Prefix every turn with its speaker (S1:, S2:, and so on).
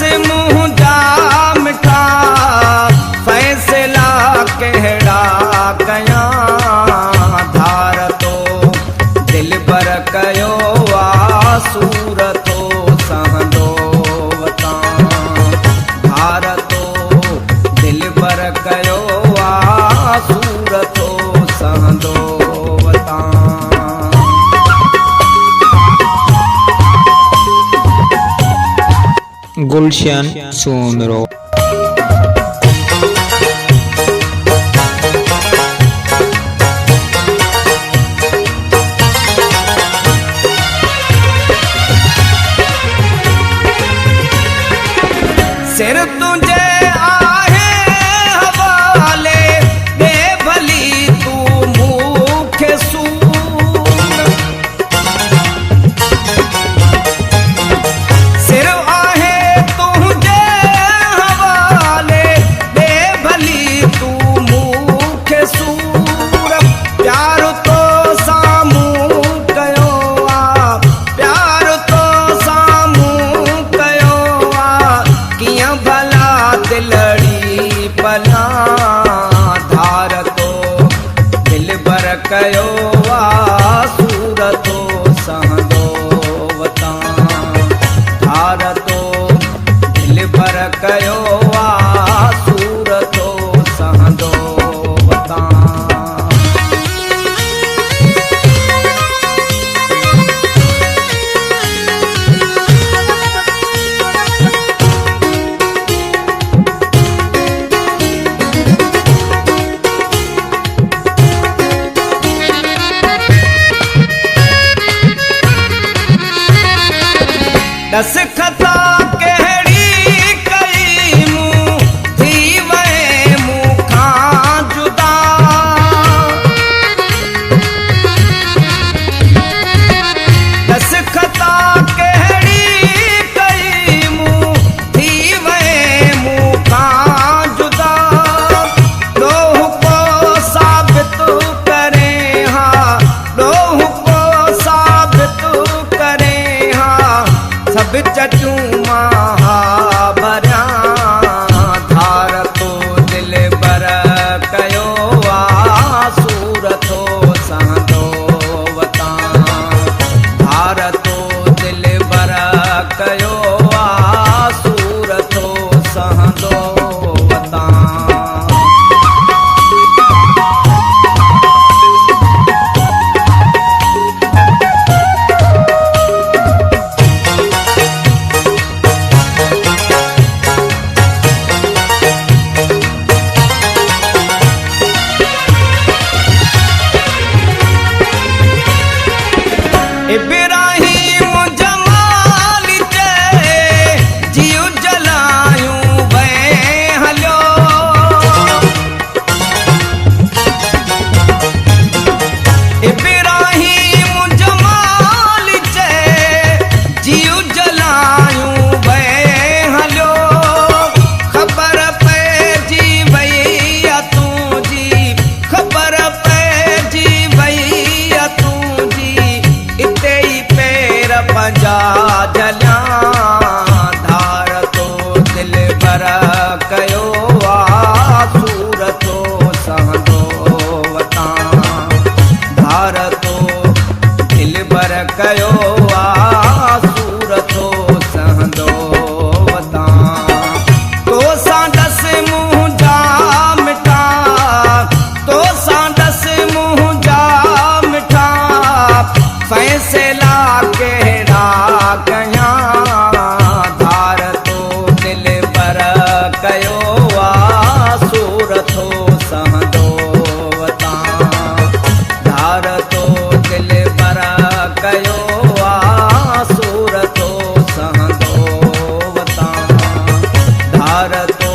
S1: मुँह जा मिठा फैसला कहड़ा कया धार तो दिल पर कयो आ सूरतो सहंदो वता धार तो दिल पर कयो आ सूरतो सहंदो वता।
S2: गुलशन सोमरो
S1: सिर तुझे आहे हवाले दे भली तू मुखे सून सिर आहे तुझे हवाले दे भली तू मुखे सूर प्यार तो सामू कयो आ प्यार तो सामू कयो आ किया भला दिलड़ी भला धार तो दिल बर कयो आ सूरतो सहंदो वता धार तो दिल बर कयो आ सूरतो सहंदो वता। दस खता कहड़ी कई मूं थी वए मूं खां जुदा दस खता कहड़ी कई मूं थी वए मूं खां जुदा लोह को साबित करे हा लोह को साबित करे हा सब चचू महाभरिया धार तो दिल बर कयो आ सूरतो सहंदो वता धार तो दिल बर कयो आ सूरतो सहंदो वता। इब्राहिम जमाल चे जियो जलायूं वे हलो इब्राहिम जमाल चे जियो जलायूं वे हलो खबर पे जी भैया तू जी खबर पे जी भैया तू जी इते ही पैर पंजा जलिया धार तो दिल बर कयो आ सूरतो सहंदो वता धार तो दिल बर कयो आ सूरतो सहंदो वता। तो सांडस मुँह जा मिठा तो सांडस मुँह जा मिठा फैसला कहड़ा कया धार तो दिल पर कयो आ सूरतो सहंदो वता धार तो दिल पर कयो आ सूरतो सहंदो वता धार तो